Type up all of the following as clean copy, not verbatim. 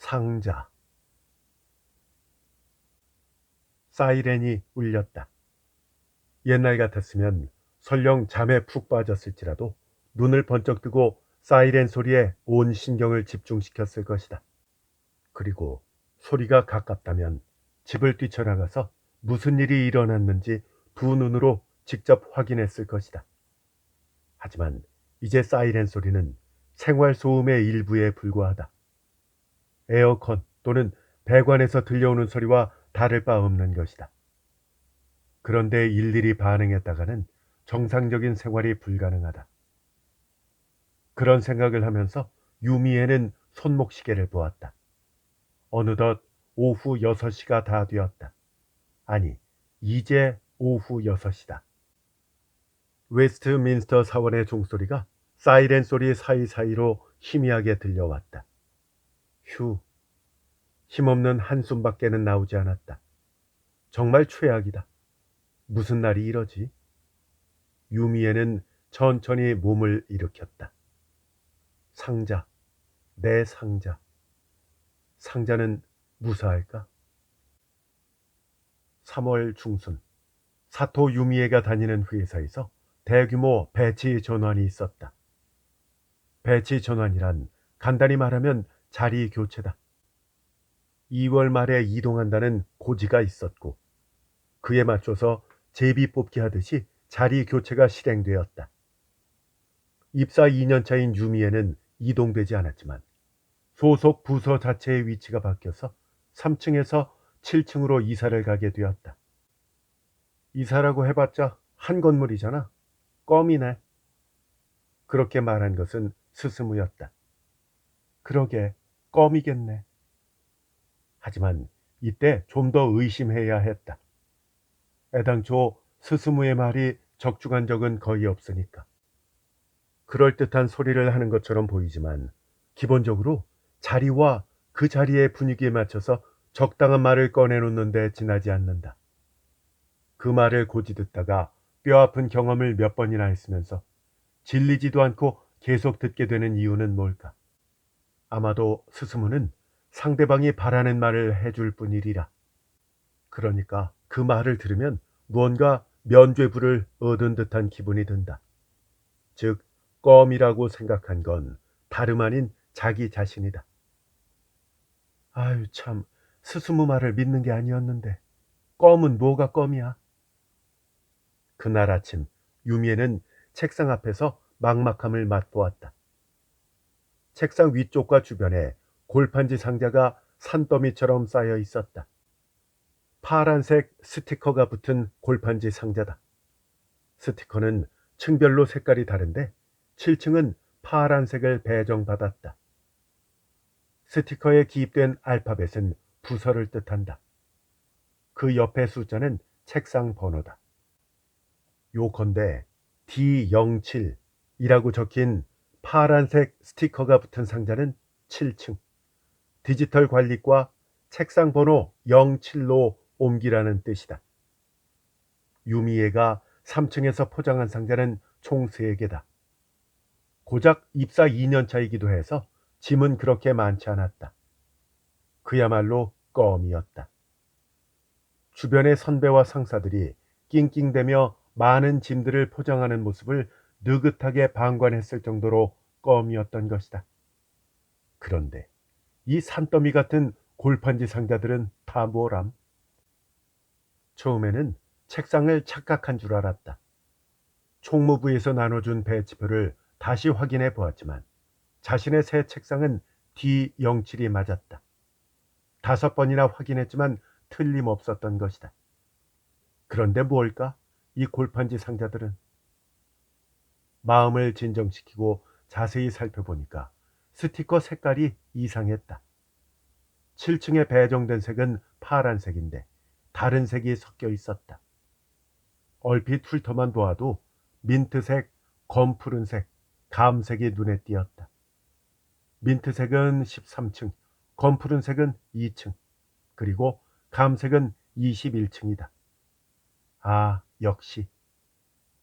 상자. 사이렌이 울렸다. 옛날 같았으면 설령 잠에 푹 빠졌을지라도 눈을 번쩍 뜨고 사이렌 소리에 온 신경을 집중시켰을 것이다. 그리고 소리가 가깝다면 집을 뛰쳐나가서 무슨 일이 일어났는지 두 눈으로 직접 확인했을 것이다. 하지만 이제 사이렌 소리는 생활소음의 일부에 불과하다. 에어컨 또는 배관에서 들려오는 소리와 다를 바 없는 것이다. 그런데 일일이 반응했다가는 정상적인 생활이 불가능하다. 그런 생각을 하면서 유미에는 손목시계를 보았다. 어느덧 오후 6시가 다 되었다. 아니, 이제 오후 6시다. 웨스트민스터 사원의 종소리가 사이렌 소리 사이사이로 희미하게 들려왔다. 휴, 힘없는 한숨밖에는 나오지 않았다. 정말 최악이다. 무슨 날이 이러지? 유미에는 천천히 몸을 일으켰다. 상자, 내 상자. 상자는 무사할까? 3월 중순, 사토 유미에가 다니는 회사에서 대규모 배치 전환이 있었다. 배치 전환이란 간단히 말하면 자리 교체다. 2월 말에 이동한다는 고지가 있었고 그에 맞춰서 제비 뽑기 하듯이 자리 교체가 실행되었다. 입사 2년차인 유미에는 이동되지 않았지만 소속 부서 자체의 위치가 바뀌어서 3층에서 7층으로 이사를 가게 되었다. 이사라고 해봤자 한 건물이잖아. 껌이네. 그렇게 말한 것은 스스무였다. 그러게, 껌이겠네. 하지만 이때 좀 더 의심해야 했다. 애당초 스스무의 말이 적중한 적은 거의 없으니까. 그럴듯한 소리를 하는 것처럼 보이지만 기본적으로 자리와 그 자리의 분위기에 맞춰서 적당한 말을 꺼내놓는데 지나지 않는다. 그 말을 고지 듣다가 뼈아픈 경험을 몇 번이나 했으면서 질리지도 않고 계속 듣게 되는 이유는 뭘까? 아마도 스스무는 상대방이 바라는 말을 해줄 뿐이리라. 그러니까 그 말을 들으면 무언가 면죄부를 얻은 듯한 기분이 든다. 즉, 껌이라고 생각한 건 다름 아닌 자기 자신이다. 아유 참, 스스무 말을 믿는 게 아니었는데 껌은 뭐가 껌이야? 그날 아침 유미에는 책상 앞에서 막막함을 맛보았다. 책상 위쪽과 주변에 골판지 상자가 산더미처럼 쌓여 있었다. 파란색 스티커가 붙은 골판지 상자다. 스티커는 층별로 색깔이 다른데 7층은 파란색을 배정받았다. 스티커에 기입된 알파벳은 부서를 뜻한다. 그 옆에 숫자는 책상 번호다. 요컨대 D07이라고 적힌 파란색 스티커가 붙은 상자는 7층, 디지털 관리과 책상 번호 07로 옮기라는 뜻이다. 유미에가 3층에서 포장한 상자는 총 3개다. 고작 입사 2년차이기도 해서 짐은 그렇게 많지 않았다. 그야말로 껌이었다. 주변의 선배와 상사들이 낑낑대며 많은 짐들을 포장하는 모습을 느긋하게 방관했을 정도로 껌이었던 것이다. 그런데 이 산더미 같은 골판지 상자들은 다 뭐람? 처음에는 책상을 착각한 줄 알았다. 총무부에서 나눠준 배치표를 다시 확인해 보았지만 자신의 새 책상은 D07이 맞았다. 5번이나 확인했지만 틀림없었던 것이다. 그런데 뭘까? 이 골판지 상자들은. 마음을 진정시키고 자세히 살펴보니까 스티커 색깔이 이상했다. 7층에 배정된 색은 파란색인데 다른 색이 섞여 있었다. 얼핏 훑어만 보아도 민트색, 검푸른색, 감색이 눈에 띄었다. 민트색은 13층, 검푸른색은 2층, 그리고 감색은 21층이다. 아, 역시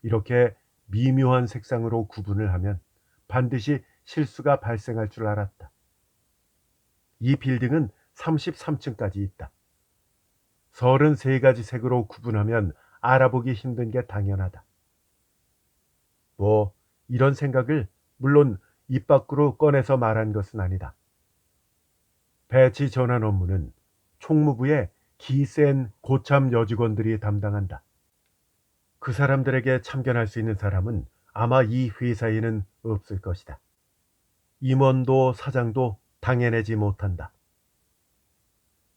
이렇게 미묘한 색상으로 구분을 하면 반드시 실수가 발생할 줄 알았다. 이 빌딩은 33층까지 있다. 33가지 색으로 구분하면 알아보기 힘든 게 당연하다. 뭐 이런 생각을 물론 입 밖으로 꺼내서 말한 것은 아니다. 배치 전환 업무는 총무부의 기센 고참 여직원들이 담당한다. 그 사람들에게 참견할 수 있는 사람은 아마 이 회사에는 없을 것이다. 임원도 사장도 당해내지 못한다.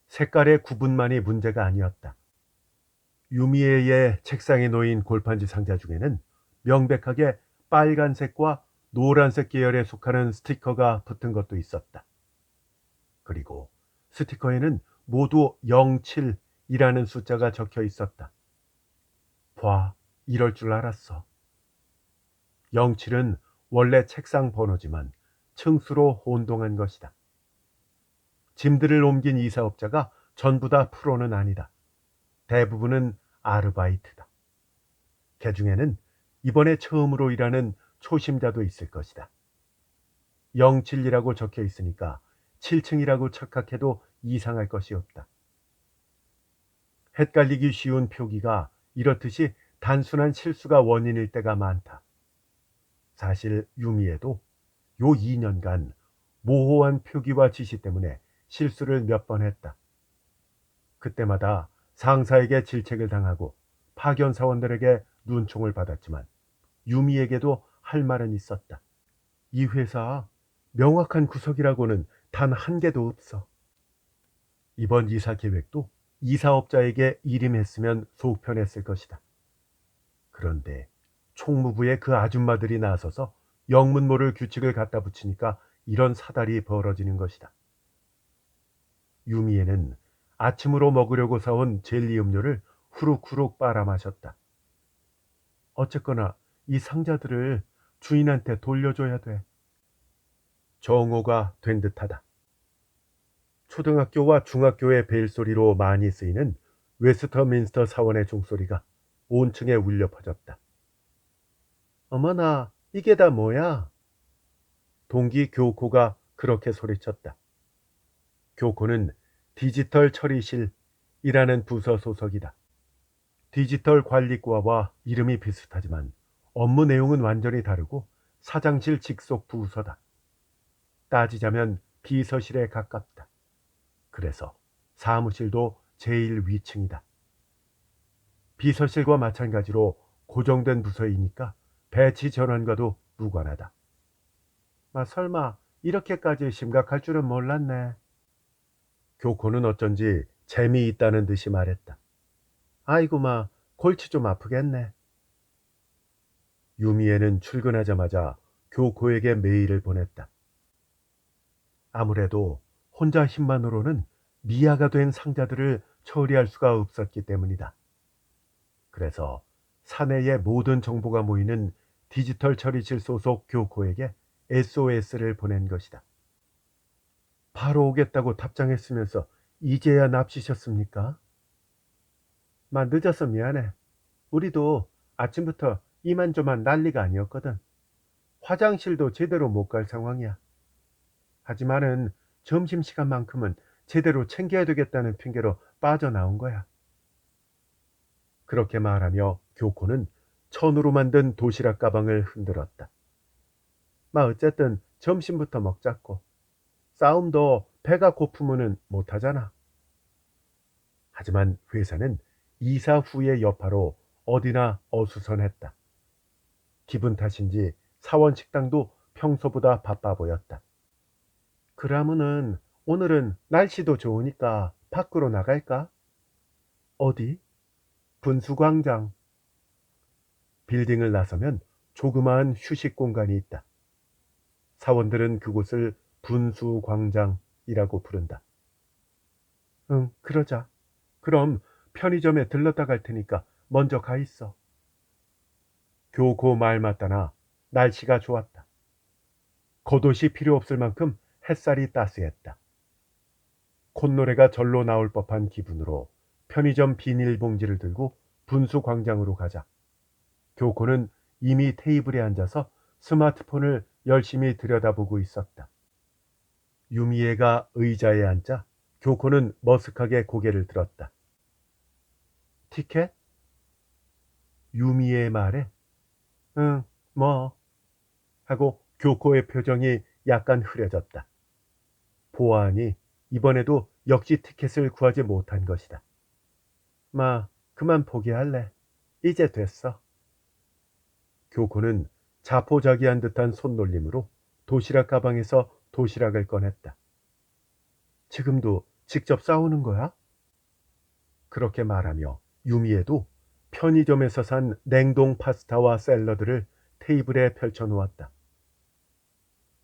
색깔의 구분만이 문제가 아니었다. 유미에의 책상에 놓인 골판지 상자 중에는 명백하게 빨간색과 노란색 계열에 속하는 스티커가 붙은 것도 있었다. 그리고 스티커에는 모두 07이라는 숫자가 적혀 있었다. 봐, 이럴 줄 알았어. 07은 원래 책상 번호지만 층수로 혼동한 것이다. 짐들을 옮긴 이 사업자가 전부 다 프로는 아니다. 대부분은 아르바이트다. 그 중에는 이번에 처음으로 일하는 초심자도 있을 것이다. 07이라고 적혀 있으니까 7층이라고 착각해도 이상할 것이 없다. 헷갈리기 쉬운 표기가 이렇듯이 단순한 실수가 원인일 때가 많다. 사실 유미에도 요 2년간 모호한 표기와 지시 때문에 실수를 몇 번 했다. 그때마다 상사에게 질책을 당하고 파견 사원들에게 눈총을 받았지만 유미에게도 할 말은 있었다. 이 회사 명확한 구석이라고는 단 한 개도 없어. 이번 이사 계획도 이사업자에게 일임했으면 속 편했을 것이다. 그런데 총무부의 그 아줌마들이 나서서 영문 모를 규칙을 갖다 붙이니까 이런 사달이 벌어지는 것이다. 유미에는 아침으로 먹으려고 사온 젤리 음료를 후룩후룩 빨아 마셨다. 어쨌거나 이 상자들을 주인한테 돌려줘야 돼. 정오가 된 듯하다. 초등학교와 중학교의 벨소리로 많이 쓰이는 웨스터민스터 사원의 종소리가 온 층에 울려 퍼졌다. 어머나, 이게 다 뭐야? 동기 교코가 그렇게 소리쳤다. 교코는 디지털 처리실이라는 부서 소속이다. 디지털 관리과와 이름이 비슷하지만 업무 내용은 완전히 다르고 사장실 직속 부서다. 따지자면 비서실에 가깝다. 그래서 사무실도 제일 위층이다. 비서실과 마찬가지로 고정된 부서이니까 배치 전환과도 무관하다. 설마 이렇게까지 심각할 줄은 몰랐네. 교코는 어쩐지 재미있다는 듯이 말했다. 아이고 골치 좀 아프겠네. 유미에는 출근하자마자 교코에게 메일을 보냈다. 아무래도 혼자 힘만으로는 미아가 된 상자들을 처리할 수가 없었기 때문이다. 그래서 사내의 모든 정보가 모이는 디지털 처리실 소속 교코에게 SOS를 보낸 것이다. 바로 오겠다고 답장했으면서 이제야 납치셨습니까? 늦어서 미안해. 우리도 아침부터 이만저만 난리가 아니었거든. 화장실도 제대로 못 갈 상황이야. 하지만은 점심시간만큼은 제대로 챙겨야 되겠다는 핑계로 빠져나온 거야. 그렇게 말하며 교코는 천으로 만든 도시락 가방을 흔들었다. 어쨌든 점심부터 먹자고. 싸움도 배가 고프면은 못하잖아. 하지만 회사는 이사 후의 여파로 어디나 어수선했다. 기분 탓인지 사원 식당도 평소보다 바빠 보였다. 그러면은 오늘은 날씨도 좋으니까 밖으로 나갈까? 어디? 분수광장. 빌딩을 나서면 조그마한 휴식 공간이 있다. 사원들은 그곳을 분수광장이라고 부른다. 응, 그러자. 그럼 편의점에 들렀다 갈 테니까 먼저 가 있어. 교고 말 맞다나 날씨가 좋았다. 겉옷이 필요 없을 만큼 햇살이 따스했다. 콧노래가 절로 나올 법한 기분으로 편의점 비닐봉지를 들고 분수광장으로 가자. 교코는 이미 테이블에 앉아서 스마트폰을 열심히 들여다보고 있었다. 유미애가 의자에 앉자 교코는 머쓱하게 고개를 들었다. 티켓? 유미애 말에 응, 뭐 하고 교코의 표정이 약간 흐려졌다. 보아하니 이번에도 역시 티켓을 구하지 못한 것이다. 마, 그만 포기할래. 이제 됐어. 교코는 자포자기한 듯한 손놀림으로 도시락 가방에서 도시락을 꺼냈다. 지금도 직접 싸우는 거야? 그렇게 말하며 유미에도 편의점에서 산 냉동 파스타와 샐러드를 테이블에 펼쳐놓았다.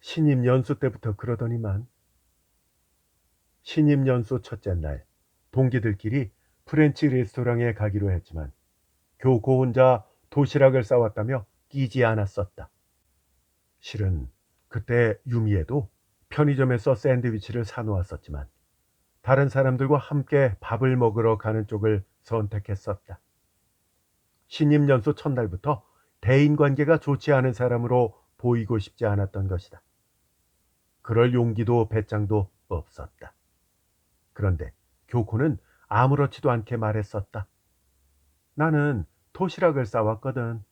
신입 연수 때부터 그러더니만. 신입 연수 첫째 날 동기들끼리 프렌치 레스토랑에 가기로 했지만 교고 혼자 도시락을 싸왔다며 끼지 않았었다. 실은 그때 유미에도 편의점에서 샌드위치를 사놓았었지만 다른 사람들과 함께 밥을 먹으러 가는 쪽을 선택했었다. 신입 연수 첫날부터 대인관계가 좋지 않은 사람으로 보이고 싶지 않았던 것이다. 그럴 용기도 배짱도 없었다. 그런데 교코는 아무렇지도 않게 말했었다. 나는 도시락을 싸왔거든.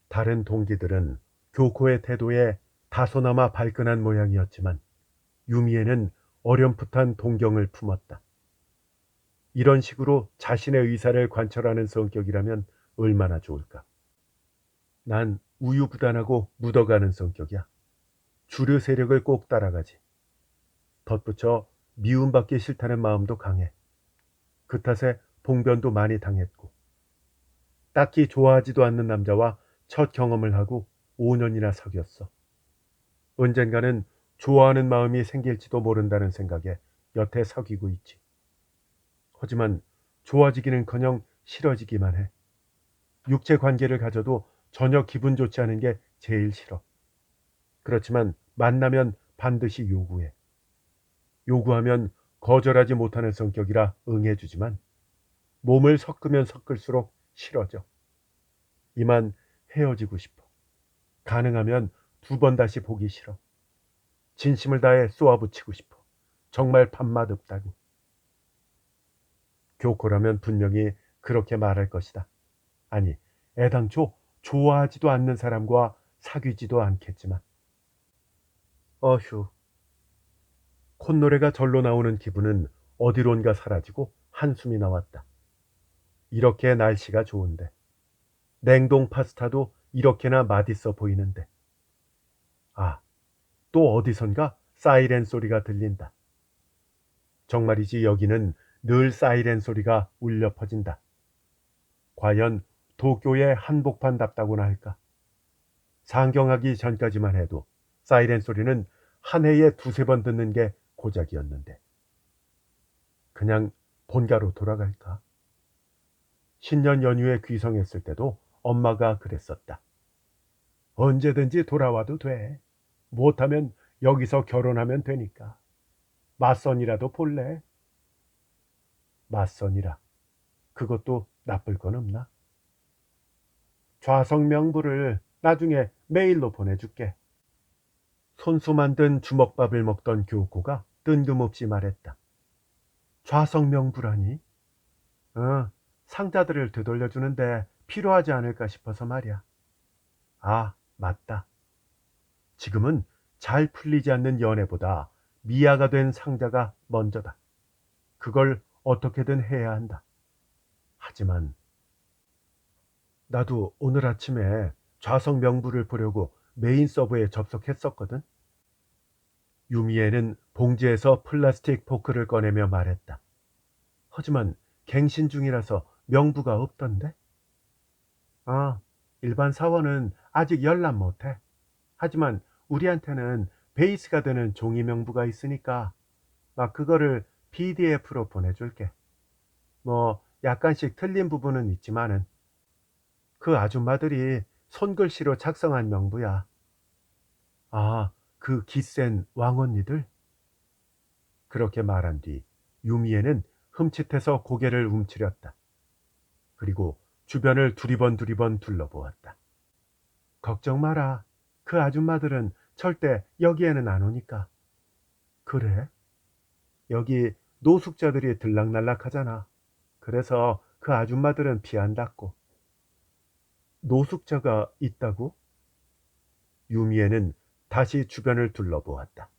다른 동기들은 교코의 태도에 다소나마 발끈한 모양이었지만 유미에는 어렴풋한 동경을 품었다. 이런 식으로 자신의 의사를 관철하는 성격이라면 얼마나 좋을까. 난 우유부단하고 묻어가는 성격이야. 주류 세력을 꼭 따라가지. 덧붙여 미움받기 싫다는 마음도 강해. 그 탓에 봉변도 많이 당했고. 딱히 좋아하지도 않는 남자와 첫 경험을 하고 5년이나 사귀었어. 언젠가는 좋아하는 마음이 생길지도 모른다는 생각에 여태 사귀고 있지. 하지만 좋아지기는커녕 싫어지기만 해. 육체 관계를 가져도 전혀 기분 좋지 않은 게 제일 싫어. 그렇지만 만나면 반드시 요구해. 요구하면 거절하지 못하는 성격이라 응해주지만 몸을 섞으면 섞을수록 싫어져. 이만 헤어지고 싶어. 가능하면 2번 다시 보기 싫어. 진심을 다해 쏘아붙이고 싶어. 정말 밥맛 없다고. 교코라면 분명히 그렇게 말할 것이다. 아니, 애당초 좋아하지도 않는 사람과 사귀지도 않겠지만. 어휴. 콧노래가 절로 나오는 기분은 어디론가 사라지고 한숨이 나왔다. 이렇게 날씨가 좋은데. 냉동 파스타도 이렇게나 맛있어 보이는데. 아, 또 어디선가 사이렌 소리가 들린다. 정말이지 여기는 늘 사이렌 소리가 울려 퍼진다. 과연 도쿄의 한복판답다고나 할까? 상경하기 전까지만 해도 사이렌 소리는 한 해에 2~3번 듣는 게 고작이었는데. 그냥 본가로 돌아갈까? 신년 연휴에 귀성했을 때도 엄마가 그랬었다. 언제든지 돌아와도 돼. 못하면 여기서 결혼하면 되니까. 맞선이라도 볼래? 맞선이라. 그것도 나쁠 건 없나? 좌석 명부를 나중에 메일로 보내줄게. 손수 만든 주먹밥을 먹던 교코가 뜬금없이 말했다. 좌석 명부라니? 상자들을 되돌려주는데 필요하지 않을까 싶어서 말이야. 아, 맞다. 지금은 잘 풀리지 않는 연애보다 미아가 된 상자가 먼저다. 그걸 어떻게든 해야 한다. 하지만 나도 오늘 아침에 좌석 명부를 보려고 메인 서버에 접속했었거든. 유미에는 봉지에서 플라스틱 포크를 꺼내며 말했다. 하지만 갱신 중이라서 명부가 없던데? 아, 일반 사원은 아직 열람 못해. 하지만 우리한테는 베이스가 되는 종이 명부가 있으니까 막 그거를 PDF로 보내줄게. 뭐 약간씩 틀린 부분은 있지만은 그 아줌마들이 손글씨로 작성한 명부야. 아, 그 기센 왕언니들? 그렇게 말한 뒤 유미에는 흠칫해서 고개를 움츠렸다. 그리고 주변을 두리번 둘러보았다. 걱정 마라. 그 아줌마들은 절대 여기에는 안 오니까. 그래? 여기 노숙자들이 들락날락하잖아. 그래서 그 아줌마들은 피한다고. 노숙자가 있다고? 유미애는 다시 주변을 둘러보았다.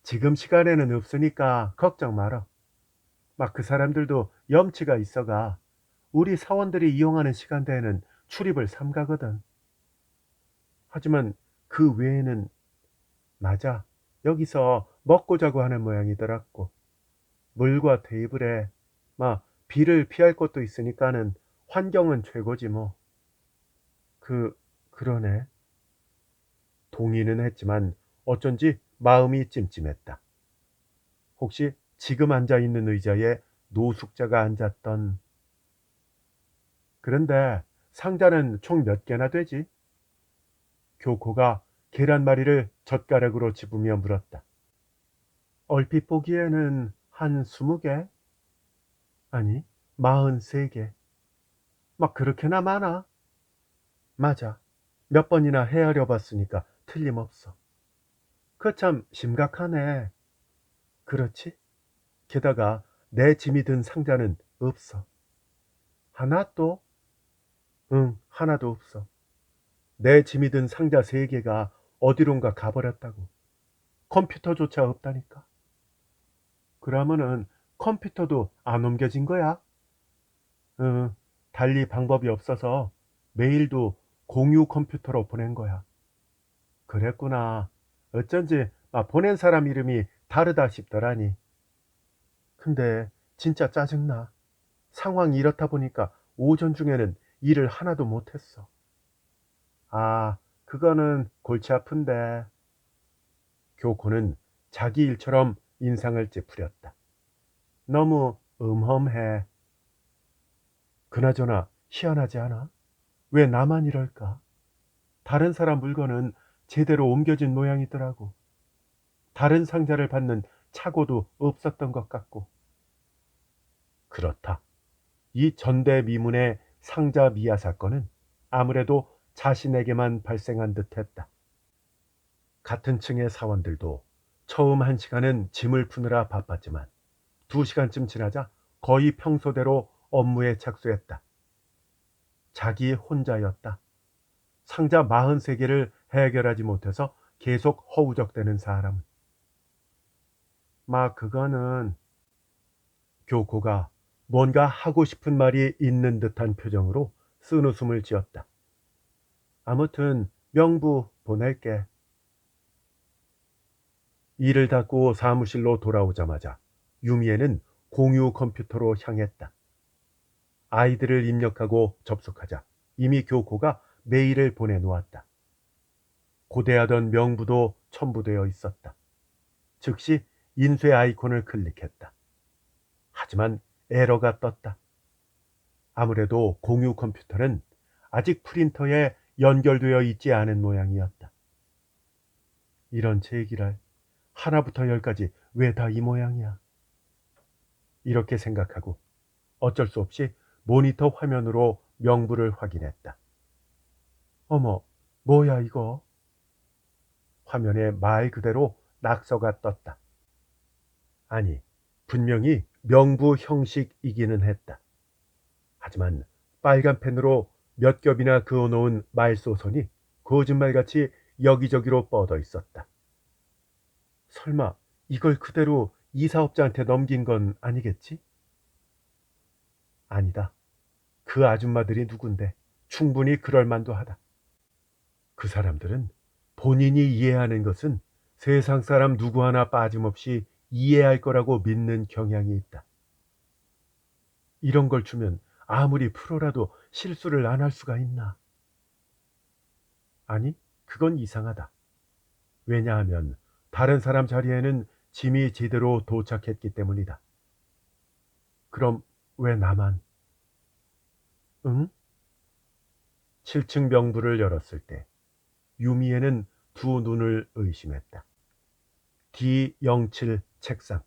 지금 시간에는 없으니까 걱정 마라. 막 그 사람들도 염치가 있어가 우리 사원들이 이용하는 시간대에는 출입을 삼가거든. 하지만 그 외에는 맞아. 여기서 먹고 자고 하는 모양이더라고. 물과 테이블에 막 비를 피할 곳도 있으니까는 환경은 최고지 뭐. 그러네. 동의는 했지만 어쩐지 마음이 찜찜했다. 혹시 지금 앉아 있는 의자에 노숙자가 앉았던. 그런데 상자는 총 몇 개나 되지? 교코가 계란말이를 젓가락으로 집으며 물었다. 얼핏 보기에는 한 20개? 아니, 43개. 막 그렇게나 많아? 맞아. 몇 번이나 헤아려 봤으니까 틀림없어. 그 참 심각하네. 그렇지? 게다가 내 짐이 든 상자는 없어. 하나 또? 응, 하나도 없어. 내 짐이 든 상자 3개가 어디론가 가버렸다고. 컴퓨터조차 없다니까. 그러면은 컴퓨터도 안 옮겨진 거야? 응, 달리 방법이 없어서 메일도 공유 컴퓨터로 보낸 거야. 그랬구나. 어쩐지 보낸 사람 이름이 다르다 싶더라니. 근데 진짜 짜증나. 상황이 이렇다 보니까 오전 중에는 일을 하나도 못했어. 아, 그거는 골치 아픈데. 교코는 자기 일처럼 인상을 찌푸렸다. 너무 음험해. 그나저나 희한하지 않아? 왜 나만 이럴까? 다른 사람 물건은 제대로 옮겨진 모양이더라고. 다른 상자를 받는 착오도 없었던 것 같고. 그렇다. 이 전대미문의 상자 미아 사건은 아무래도 자신에게만 발생한 듯했다. 같은 층의 사원들도 처음 1시간은 짐을 푸느라 바빴지만 2시간쯤 지나자 거의 평소대로 업무에 착수했다. 자기 혼자였다. 상자 43개를 해결하지 못해서 계속 허우적대는 사람은. 그거는. 교코가 뭔가 하고 싶은 말이 있는 듯한 표정으로 쓴웃음을 지었다. 아무튼 명부 보낼게. 일을 닫고 사무실로 돌아오자마자 유미애는 공유 컴퓨터로 향했다. 아이들을 입력하고 접속하자 이미 교코가 메일을 보내놓았다. 고대하던 명부도 첨부되어 있었다. 즉시 인쇄 아이콘을 클릭했다. 하지만 에러가 떴다. 아무래도 공유 컴퓨터는 아직 프린터에 연결되어 있지 않은 모양이었다. 이런 제기랄, 하나부터 열까지 왜 다 이 모양이야? 이렇게 생각하고 어쩔 수 없이 모니터 화면으로 명부를 확인했다. 어머, 뭐야 이거? 화면에 말 그대로 낙서가 떴다. 아니, 분명히 명부 형식이기는 했다. 하지만 빨간 펜으로 몇 겹이나 그어놓은 말소선이 거짓말같이 여기저기로 뻗어 있었다. 설마 이걸 그대로 이사업자한테 넘긴 건 아니겠지? 아니다. 그 아줌마들이 누군데 충분히 그럴 만도 하다. 그 사람들은 본인이 이해하는 것은 세상 사람 누구 하나 빠짐없이 이해할 거라고 믿는 경향이 있다. 이런 걸 주면 아무리 프로라도 실수를 안 할 수가 있나? 아니, 그건 이상하다. 왜냐하면 다른 사람 자리에는 짐이 제대로 도착했기 때문이다. 그럼 왜 나만? 응? 7층 병부를 열었을 때 유미애는 두 눈을 의심했다. D07 책상,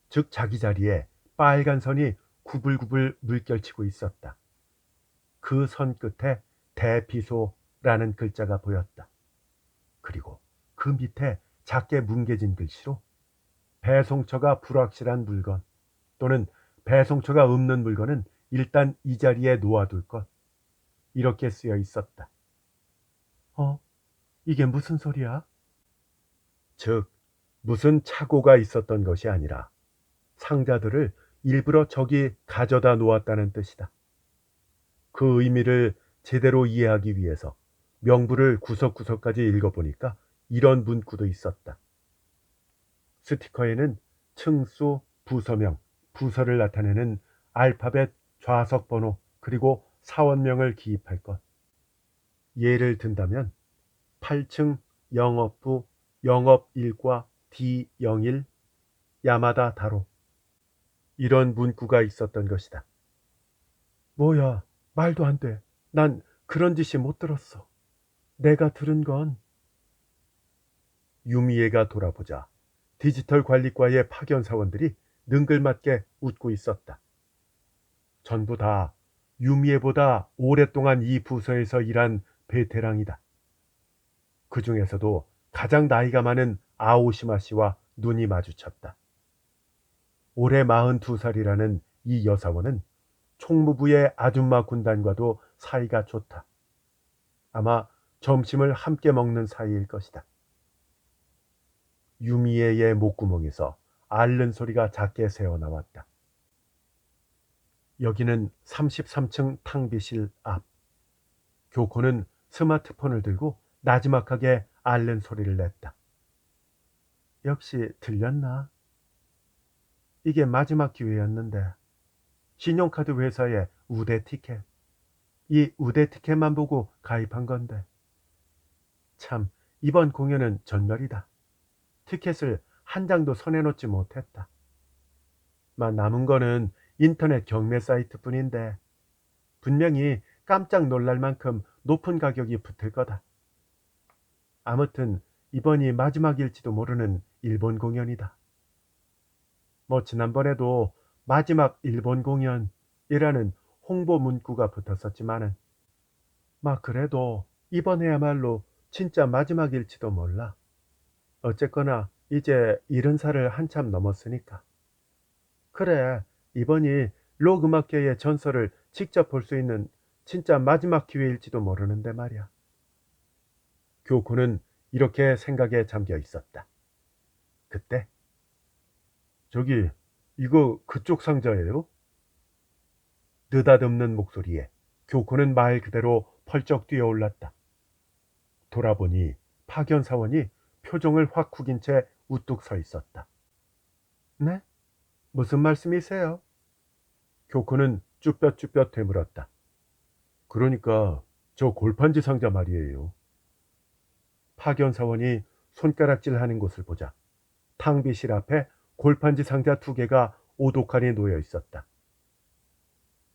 즉 자기 자리에 빨간 선이 구불구불 물결치고 있었다. 그 선 끝에 대피소라는 글자가 보였다. 그리고 그 밑에 작게 뭉개진 글씨로 배송처가 불확실한 물건 또는 배송처가 없는 물건은 일단 이 자리에 놓아둘 것, 이렇게 쓰여 있었다. 이게 무슨 소리야? 즉, 무슨 착오가 있었던 것이 아니라 상자들을 일부러 저기 가져다 놓았다는 뜻이다. 그 의미를 제대로 이해하기 위해서 명부를 구석구석까지 읽어보니까 이런 문구도 있었다. 스티커에는 층수, 부서명, 부서를 나타내는 알파벳 좌석 번호 그리고 사원명을 기입할 것. 예를 든다면 8층 영업부 영업일과 D01 야마다 다로, 이런 문구가 있었던 것이다. 뭐야, 말도 안 돼. 난 그런 짓이 못 들었어. 내가 들은 건. 유미애가 돌아보자 디지털 관리과의 파견 사원들이 능글맞게 웃고 있었다. 전부 다 유미애보다 오랫동안 이 부서에서 일한 베테랑이다. 그 중에서도 가장 나이가 많은 아오시마 씨와 눈이 마주쳤다. 올해 42살이라는 이 여사원은 총무부의 아줌마 군단과도 사이가 좋다. 아마 점심을 함께 먹는 사이일 것이다. 유미애의 목구멍에서 앓는 소리가 작게 새어나왔다. 여기는 33층 탕비실 앞. 교코는 스마트폰을 들고 나지막하게 앓는 소리를 냈다. 역시 들렸나? 이게 마지막 기회였는데. 신용카드 회사의 우대 티켓. 이 우대 티켓만 보고 가입한 건데. 참, 이번 공연은 전멸이다. 티켓을 한 장도 손해놓지 못했다. 남은 거는 인터넷 경매 사이트 뿐인데 분명히 깜짝 놀랄 만큼 높은 가격이 붙을 거다. 아무튼 이번이 마지막일지도 모르는 일본 공연이다. 지난번에도 마지막 일본 공연이라는 홍보 문구가 붙었었지만은 그래도 이번에야말로 진짜 마지막일지도 몰라. 어쨌거나 이제 70살을 한참 넘었으니까. 그래, 이번이 록 음악계의 전설을 직접 볼 수 있는 진짜 마지막 기회일지도 모르는데 말이야. 교코는 이렇게 생각에 잠겨 있었다. 그때 저기, 이거 그쪽 상자예요? 느닷없는 목소리에 교코는 말 그대로 펄쩍 뛰어올랐다. 돌아보니 파견 사원이 표정을 확 구긴 채 우뚝 서 있었다. 네? 무슨 말씀이세요? 교코는 쭈뼛쭈뼛 되물었다. 그러니까 저 골판지 상자 말이에요. 파견 사원이 손가락질하는 곳을 보자 탕비실 앞에 골판지 상자 2개가 오독하니 놓여 있었다.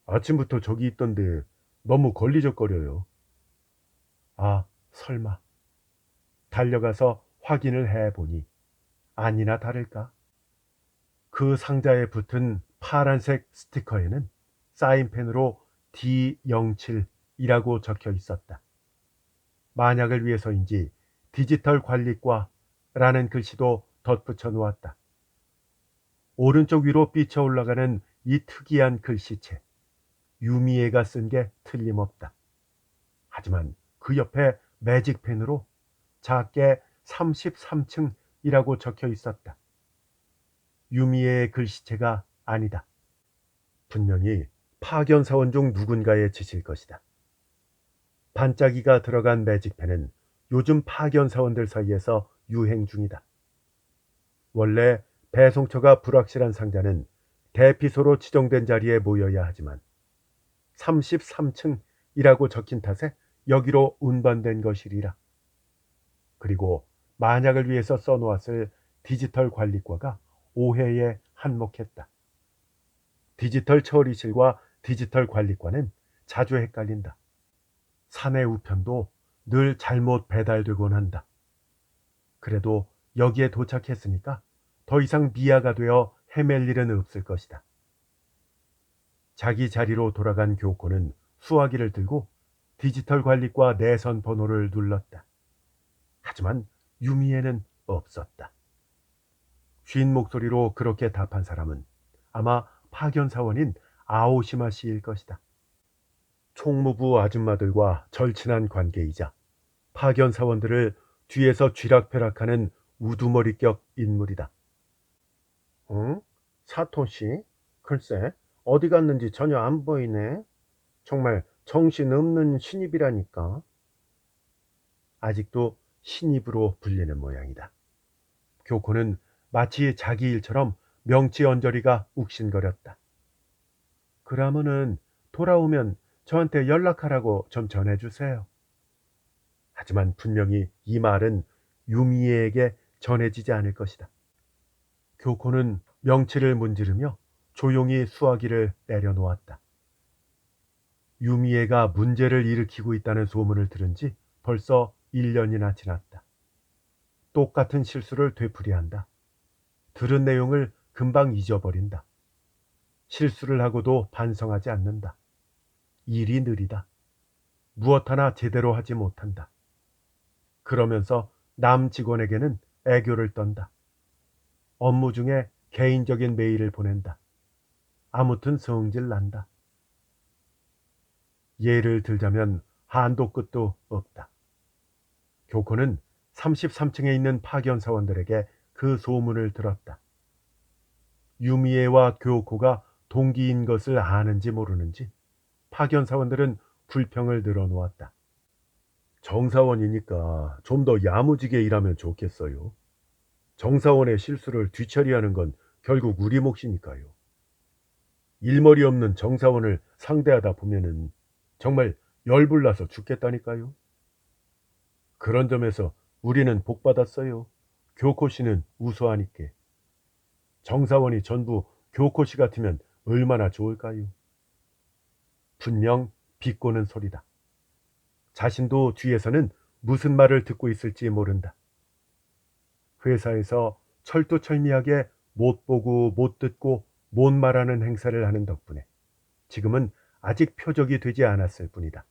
아침부터 저기 있던데 너무 걸리적거려요. 아, 설마. 달려가서 확인을 해보니 아니나 다를까. 그 상자에 붙은 파란색 스티커에는 사인펜으로 D07이라고 적혀 있었다. 만약을 위해서인지 디지털 관리과라는 글씨도 덧붙여 놓았다. 오른쪽 위로 삐쳐 올라가는 이 특이한 글씨체, 유미애가 쓴 게 틀림없다. 하지만 그 옆에 매직펜으로 작게 33층이라고 적혀 있었다. 유미애의 글씨체가 아니다. 분명히 파견 사원 중 누군가의 짓일 것이다. 반짝이가 들어간 매직펜은 요즘 파견 사원들 사이에서 유행 중이다. 원래 배송처가 불확실한 상자는 대피소로 지정된 자리에 모여야 하지만 33층이라고 적힌 탓에 여기로 운반된 것이리라. 그리고 만약을 위해서 써놓았을 디지털 관리과가 오해에 한몫했다. 디지털 처리실과 디지털 관리과는 자주 헷갈린다. 사내 우편도 늘 잘못 배달되곤 한다. 그래도 여기에 도착했으니까 더 이상 미아가 되어 헤맬 일은 없을 것이다. 자기 자리로 돌아간 교코는 수화기를 들고 디지털 관리과 내선 번호를 눌렀다. 하지만 유미애는 없었다. 쉰 목소리로 그렇게 답한 사람은 아마 파견사원인 아오시마 씨일 것이다. 총무부 아줌마들과 절친한 관계이자 파견사원들을 뒤에서 쥐락펴락하는 우두머리격 인물이다. 응? 사토시? 글쎄, 어디 갔는지 전혀 안 보이네. 정말 정신없는 신입이라니까. 아직도 신입으로 불리는 모양이다. 교코는 마치 자기 일처럼 명치 언저리가 욱신거렸다. 그러면은 돌아오면 저한테 연락하라고 좀 전해주세요. 하지만 분명히 이 말은 유미에게 전해지지 않을 것이다. 교코는 명치를 문지르며 조용히 수화기를 내려놓았다. 유미애가 문제를 일으키고 있다는 소문을 들은 지 벌써 1년이나 지났다. 똑같은 실수를 되풀이한다. 들은 내용을 금방 잊어버린다. 실수를 하고도 반성하지 않는다. 일이 느리다. 무엇 하나 제대로 하지 못한다. 그러면서 남 직원에게는 애교를 떤다. 업무 중에 개인적인 메일을 보낸다. 아무튼 성질 난다. 예를 들자면 한도 끝도 없다. 교코는 33층에 있는 파견사원들에게 그 소문을 들었다. 유미에와 교코가 동기인 것을 아는지 모르는지 파견사원들은 불평을 늘어놓았다. 정사원이니까 좀 더 야무지게 일하면 좋겠어요. 정사원의 실수를 뒤처리하는 건 결국 우리 몫이니까요. 일머리 없는 정사원을 상대하다 보면은 정말 열불나서 죽겠다니까요. 그런 점에서 우리는 복받았어요. 교코 씨는 우수하니까. 정사원이 전부 교코 씨 같으면 얼마나 좋을까요? 분명 비꼬는 소리다. 자신도 뒤에서는 무슨 말을 듣고 있을지 모른다. 회사에서 철두철미하게 못 보고 못 듣고 못 말하는 행사를 하는 덕분에 지금은 아직 표적이 되지 않았을 뿐이다.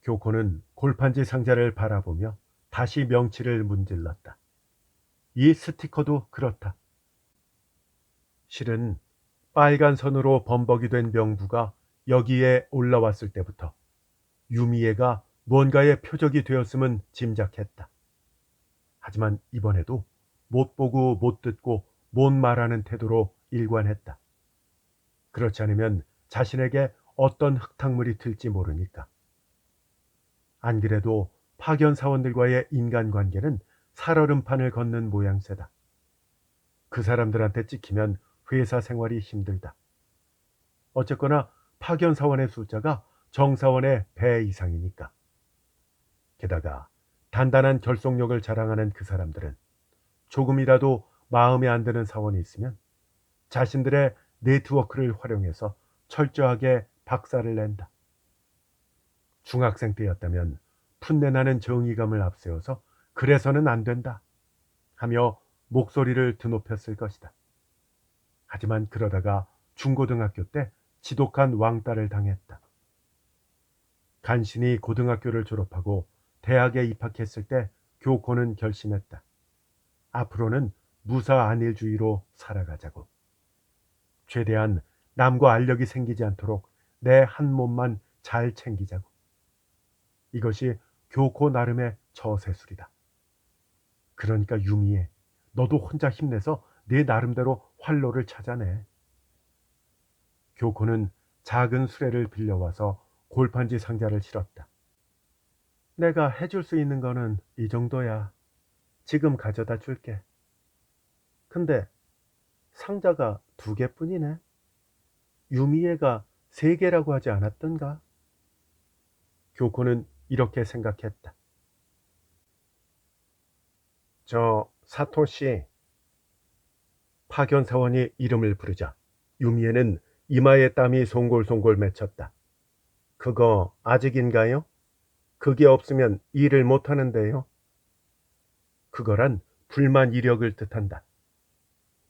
교코는 골판지 상자를 바라보며 다시 명치를 문질렀다. 이 스티커도 그렇다. 실은 빨간 선으로 범벅이 된 명부가 여기에 올라왔을 때부터 유미애가 뭔가의 표적이 되었음은 짐작했다. 하지만 이번에도 못 보고 못 듣고 못 말하는 태도로 일관했다. 그렇지 않으면 자신에게 어떤 흙탕물이 들지 모르니까. 안 그래도 파견 사원들과의 인간관계는 살얼음판을 걷는 모양새다. 그 사람들한테 찍히면 회사 생활이 힘들다. 어쨌거나 파견 사원의 숫자가 정사원의 배 이상이니까. 게다가 단단한 결속력을 자랑하는 그 사람들은 조금이라도 마음에 안 드는 사원이 있으면 자신들의 네트워크를 활용해서 철저하게 박살을 낸다. 중학생 때였다면 풋내나는 정의감을 앞세워서 그래서는 안 된다 하며 목소리를 드높였을 것이다. 하지만 그러다가 중고등학교 때 지독한 왕따를 당했다. 간신히 고등학교를 졸업하고 대학에 입학했을 때 교코는 결심했다. 앞으로는 무사 안일주의로 살아가자고. 최대한 남과 알력이 생기지 않도록 내 한 몸만 잘 챙기자고. 이것이 교코 나름의 처세술이다. 그러니까 유미애, 너도 혼자 힘내서 네 나름대로 활로를 찾아내. 교코는 작은 수레를 빌려와서 골판지 상자를 실었다. 내가 해줄 수 있는 거는 이 정도야. 지금 가져다 줄게. 근데 상자가 2개뿐이네. 유미애가 3개라고 하지 않았던가? 교코는 이렇게 생각했다. 저 사토시. 파견사원이 이름을 부르자 유미애는 이마에 땀이 송골송골 맺혔다. 그거 아직인가요? 그게 없으면 일을 못하는데요. 그거란 불만 이력을 뜻한다.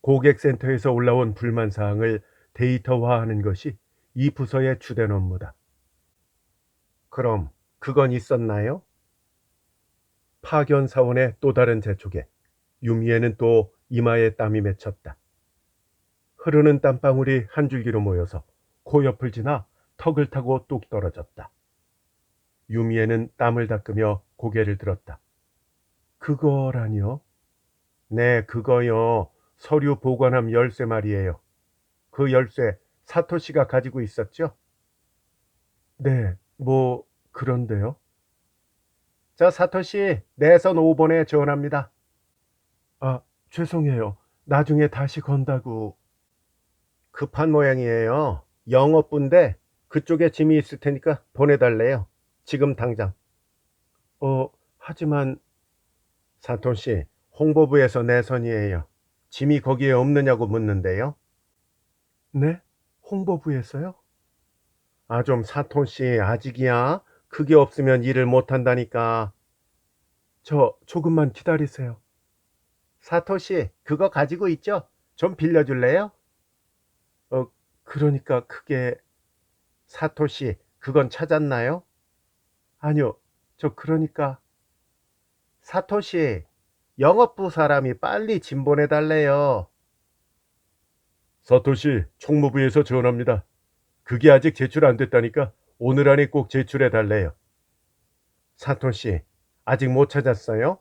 고객센터에서 올라온 불만사항을 데이터화하는 것이 이 부서의 주된 업무다. 그럼 그건 있었나요? 파견 사원의 또 다른 재촉에 유미에는 또 이마에 땀이 맺혔다. 흐르는 땀방울이 한 줄기로 모여서 코 옆을 지나 턱을 타고 뚝 떨어졌다. 유미에는 땀을 닦으며 고개를 들었다. 그거라니요? 네, 그거요. 서류 보관함 열쇠 말이에요. 그 열쇠 사토시가 가지고 있었죠? 네, 뭐 그런데요. 저 사토시, 내선 5번에 전합니다. 아, 죄송해요. 나중에 다시 건다고. 급한 모양이에요. 영업부인데 그쪽에 짐이 있을 테니까 보내달래요. 지금 당장. 하지만 사토시, 홍보부에서 내선이에요. 짐이 거기에 없느냐고 묻는데요. 네? 홍보부에서요? 아, 좀 사토시, 아직이야? 그게 없으면 일을 못한다니까. 저 조금만 기다리세요. 사토시, 그거 가지고 있죠? 좀 빌려줄래요? 어, 그러니까 그게 사토시, 그건 찾았나요? 아니요. 저 그러니까 사토시, 영업부 사람이 빨리 짐 보내달래요. 사토시, 총무부에서 전합니다. 그게 아직 제출 안 됐다니까 오늘 안에 꼭 제출해 달래요. 사토시, 아직 못 찾았어요?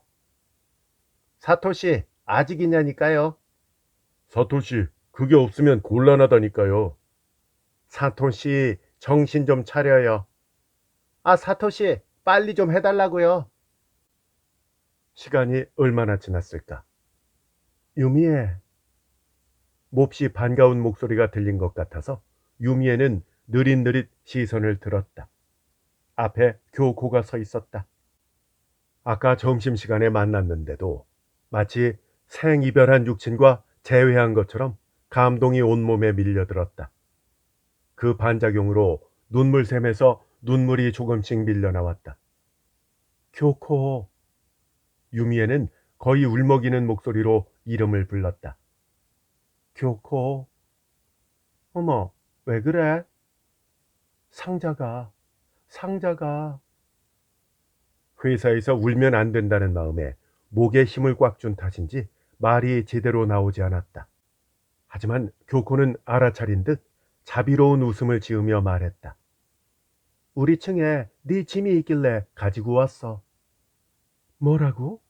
사토시, 아직이냐니까요. 사토시, 그게 없으면 곤란하다니까요. 사토시, 정신 좀 차려요. 아, 사토시, 빨리 좀 해달라고요. 시간이 얼마나 지났을까? 유미에, 몹시 반가운 목소리가 들린 것 같아서 유미에는 느릿느릿 시선을 들었다. 앞에 교코가 서 있었다. 아까 점심시간에 만났는데도 마치 생이별한 육친과 재회한 것처럼 감동이 온몸에 밀려들었다. 그 반작용으로 눈물샘에서 눈물이 조금씩 밀려나왔다. 교코. 유미에는 거의 울먹이는 목소리로 이름을 불렀다. 교코. 어머, 왜 그래? 상자가, 상자가. 회사에서 울면 안 된다는 마음에 목에 힘을 꽉 준 탓인지 말이 제대로 나오지 않았다. 하지만 교코는 알아차린 듯 자비로운 웃음을 지으며 말했다. 우리 층에 네 짐이 있길래 가지고 왔어. 뭐라고?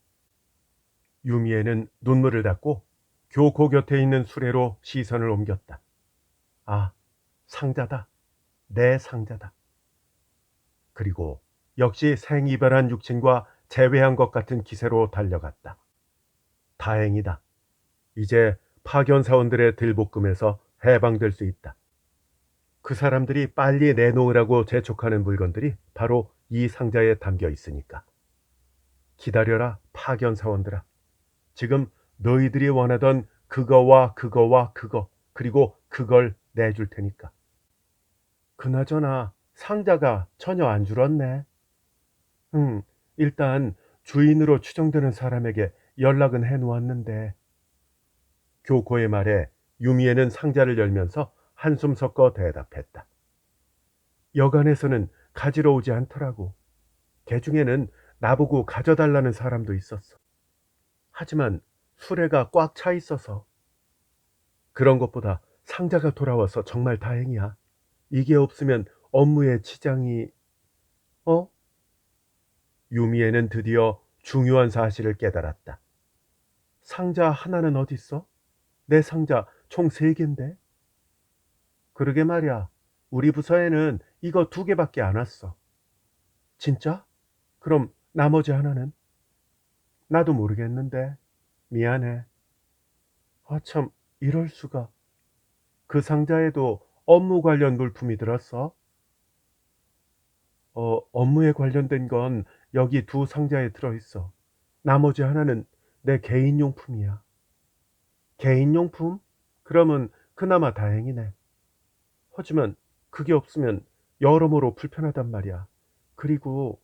유미에는 눈물을 닦고 교코 곁에 있는 수레로 시선을 옮겼다. 아, 상자다. 내 상자다. 그리고 역시 생이별한 육친과 재회한 것 같은 기세로 달려갔다. 다행이다. 이제 파견 사원들의 들볶음에서 해방될 수 있다. 그 사람들이 빨리 내놓으라고 재촉하는 물건들이 바로 이 상자에 담겨 있으니까. 기다려라, 파견 사원들아. 지금 너희들이 원하던 그거와 그거와 그거, 그리고 그걸 내줄 테니까. 그나저나 상자가 전혀 안 줄었네. 응, 일단 주인으로 추정되는 사람에게 연락은 해놓았는데. 교코의 말에 유미에는 상자를 열면서 한숨 섞어 대답했다. 여간에서는 가지러 오지 않더라고. 개 중에는 나보고 가져달라는 사람도 있었어. 하지만 수레가 꽉 차 있어서. 그런 것보다 상자가 돌아와서 정말 다행이야. 이게 없으면 업무에 지장이... 어? 유미에는 드디어 중요한 사실을 깨달았다. 상자 하나는 어딨어? 내 상자 총 3개인데? 그러게 말이야. 우리 부서에는 이거 2개밖에 안 왔어. 진짜? 그럼 나머지 하나는? 나도 모르겠는데. 미안해. 아, 참, 이럴 수가. 그 상자에도 업무 관련 물품이 들었어? 업무에 관련된 건 여기 2상자에 들어있어. 나머지 하나는 내 개인용품이야. 개인용품? 그러면 그나마 다행이네. 하지만 그게 없으면 여러모로 불편하단 말이야. 그리고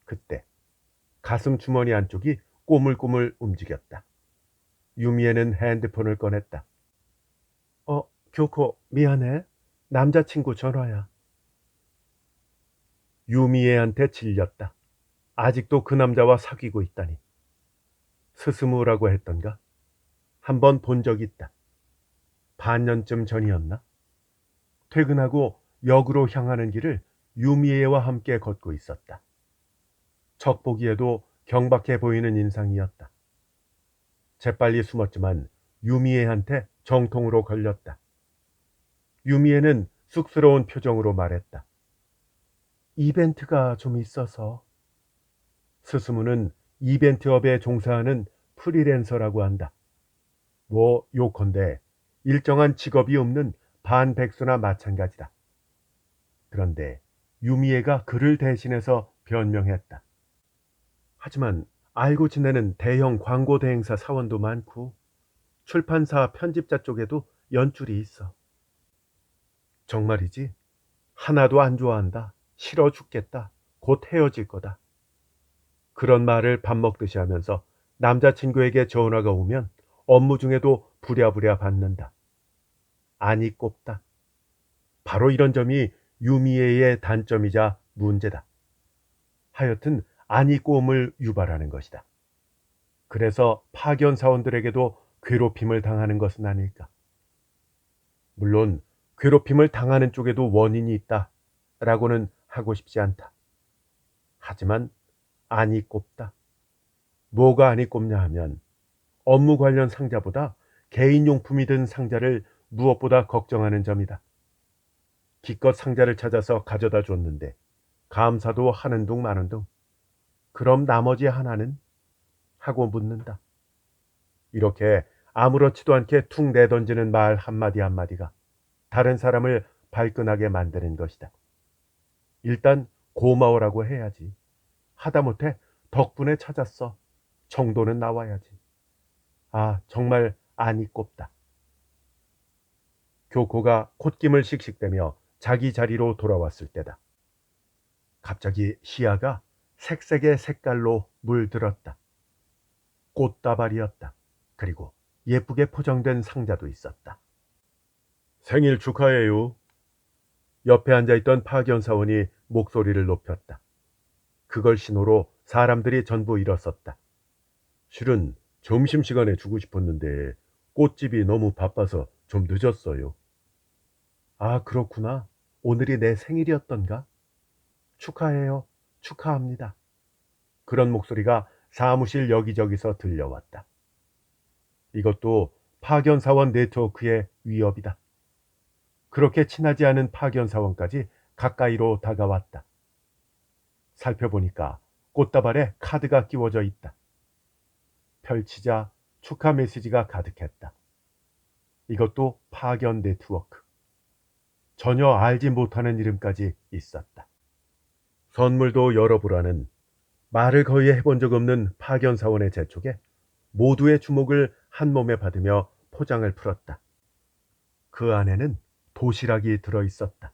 그때 가슴 주머니 안쪽이 꼬물꼬물 움직였다. 유미에는 핸드폰을 꺼냈다. 교코, 미안해. 남자친구 전화야. 유미애한테 질렸다. 아직도 그 남자와 사귀고 있다니. 스스무라고 했던가? 한번 본 적 있다. 반년쯤 전이었나? 퇴근하고 역으로 향하는 길을 유미애와 함께 걷고 있었다. 척 보기에도 경박해 보이는 인상이었다. 재빨리 숨었지만 유미애한테 정통으로 걸렸다. 유미애는 쑥스러운 표정으로 말했다. 이벤트가 좀 있어서. 스스무는 이벤트업에 종사하는 프리랜서라고 한다. 뭐 요컨대 일정한 직업이 없는 반백수나 마찬가지다. 그런데 유미애가 그를 대신해서 변명했다. 하지만 알고 지내는 대형 광고 대행사 사원도 많고 출판사 편집자 쪽에도 연줄이 있어. 정말이지? 하나도 안 좋아한다. 싫어 죽겠다. 곧 헤어질 거다. 그런 말을 밥 먹듯이 하면서 남자친구에게 전화가 오면 업무 중에도 부랴부랴 받는다. 안이 꼽다. 바로 이런 점이 유미애의 단점이자 문제다. 하여튼 안이 꼬움을 유발하는 것이다. 그래서 파견 사원들에게도 괴롭힘을 당하는 것은 아닐까. 물론 괴롭힘을 당하는 쪽에도 원인이 있다라고는 하고 싶지 않다. 하지만 안이 꼽다. 뭐가 안이 꼽냐 하면 업무 관련 상자보다 개인용품이 든 상자를 무엇보다 걱정하는 점이다. 기껏 상자를 찾아서 가져다 줬는데 감사도 하는 둥 마는 둥. 그럼 나머지 하나는? 하고 묻는다. 이렇게 아무렇지도 않게 툭 내던지는 말 한마디 한마디가 다른 사람을 발끈하게 만드는 것이다. 일단 고마워라고 해야지. 하다못해 덕분에 찾았어 정도는 나와야지. 아, 정말 안이 꼽다. 교코가 콧김을 씩씩대며 자기 자리로 돌아왔을 때다. 갑자기 시야가 색색의 색깔로 물들었다. 꽃다발이었다. 그리고 예쁘게 포장된 상자도 있었다. 생일 축하해요. 옆에 앉아있던 파견 사원이 목소리를 높였다. 그걸 신호로 사람들이 전부 일어섰다. 실은 점심시간에 주고 싶었는데 꽃집이 너무 바빠서 좀 늦었어요. 아, 그렇구나. 오늘이 내 생일이었던가? 축하해요. 축하합니다. 그런 목소리가 사무실 여기저기서 들려왔다. 이것도 파견사원 네트워크의 위협이다. 그렇게 친하지 않은 파견사원까지 가까이로 다가왔다. 살펴보니까 꽃다발에 카드가 끼워져 있다. 펼치자 축하 메시지가 가득했다. 이것도 파견 네트워크. 전혀 알지 못하는 이름까지 있었다. 선물도 열어보라는 말을 거의 해본 적 없는 파견 사원의 재촉에 모두의 주목을 한 몸에 받으며 포장을 풀었다. 그 안에는 도시락이 들어있었다.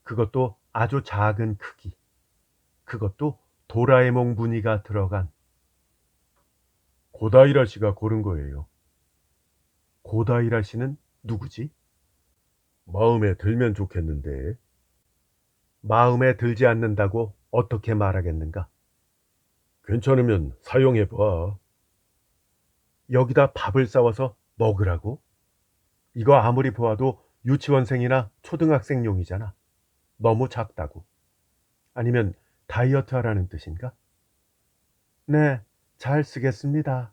그것도 아주 작은 크기. 그것도 도라에몽 무늬가 들어간. 고다이라 씨가 고른 거예요. 고다이라 씨는 누구지? 마음에 들면 좋겠는데. 마음에 들지 않는다고 어떻게 말하겠는가? 괜찮으면 사용해봐. 여기다 밥을 싸워서 먹으라고? 이거 아무리 보아도 유치원생이나 초등학생용이잖아. 너무 작다고. 아니면 다이어트 하라는 뜻인가? 네, 잘 쓰겠습니다.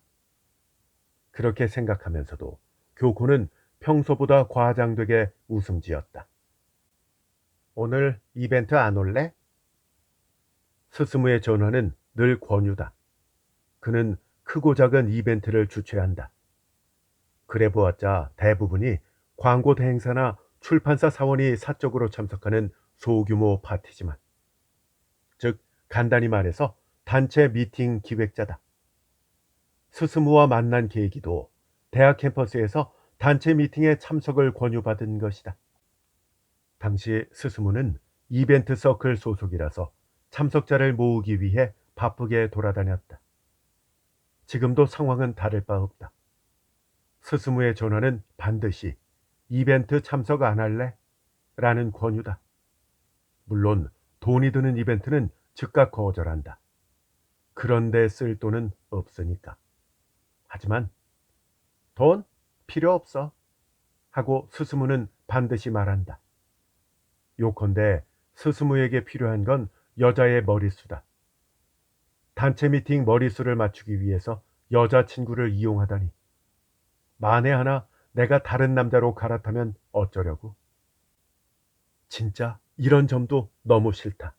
그렇게 생각하면서도 교코는 평소보다 과장되게 웃음 지었다. 오늘 이벤트 안 올래? 스스무의 전화는 늘 권유다. 그는 크고 작은 이벤트를 주최한다. 그래 보았자 대부분이 광고 대행사나 출판사 사원이 사적으로 참석하는 소규모 파티지만, 즉 간단히 말해서 단체 미팅 기획자다. 스스무와 만난 계기도 대학 캠퍼스에서 단체 미팅에 참석을 권유받은 것이다. 당시 스스무는 이벤트 서클 소속이라서 참석자를 모으기 위해 바쁘게 돌아다녔다. 지금도 상황은 다를 바 없다. 스스무의 전화는 반드시 이벤트 참석 안 할래? 라는 권유다. 물론 돈이 드는 이벤트는 즉각 거절한다. 그런데 쓸 돈은 없으니까. 하지만 돈 필요 없어 하고 스스무는 반드시 말한다. 요컨대 스스무에게 필요한 건 여자의 머릿수다. 단체 미팅 머릿수를 맞추기 위해서 여자친구를 이용하다니. 만에 하나 내가 다른 남자로 갈아타면 어쩌려고. 진짜 이런 점도 너무 싫다.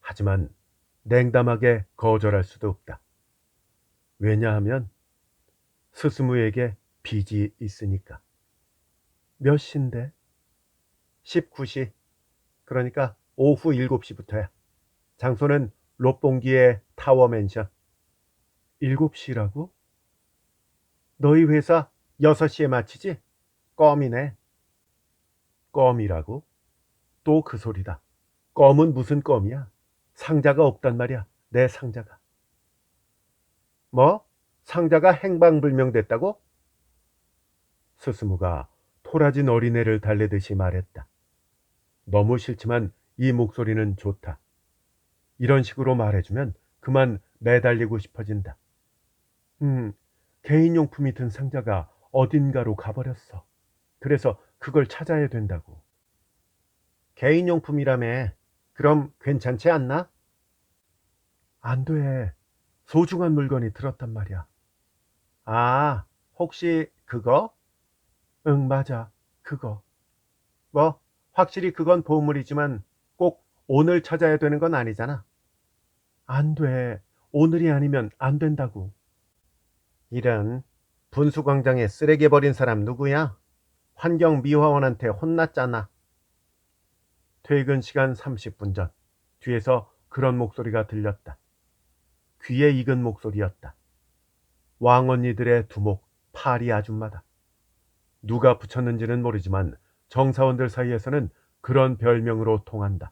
하지만 냉담하게 거절할 수도 없다. 왜냐하면 스스무에게 빚이 있으니까. 몇 시인데? 19시. 그러니까 오후 7시부터야. 장소는 롯봉기의 타워맨션. 7시라고? 너희 회사 6시에 마치지? 껌이네. 껌이라고? 또 그 소리다. 껌은 무슨 껌이야? 상자가 없단 말이야. 내 상자가. 뭐? 상자가 행방불명됐다고? 스스무가 토라진 어린애를 달래듯이 말했다. 너무 싫지만 이 목소리는 좋다. 이런 식으로 말해주면 그만 매달리고 싶어진다. 개인용품이 든 상자가 어딘가로 가버렸어. 그래서 그걸 찾아야 된다고. 개인용품이라며. 그럼 괜찮지 않나? 안 돼. 소중한 물건이 들었단 말이야. 아, 혹시 그거? 응, 맞아. 그거. 뭐, 확실히 그건 보물이지만 꼭 오늘 찾아야 되는 건 아니잖아. 안 돼. 오늘이 아니면 안 된다고. 이런 분수광장에 쓰레기 버린 사람 누구야? 환경미화원한테 혼났잖아. 퇴근 시간 30분 전 뒤에서 그런 목소리가 들렸다. 귀에 익은 목소리였다. 왕언니들의 두목 파리 아줌마다. 누가 붙였는지는 모르지만 정사원들 사이에서는 그런 별명으로 통한다.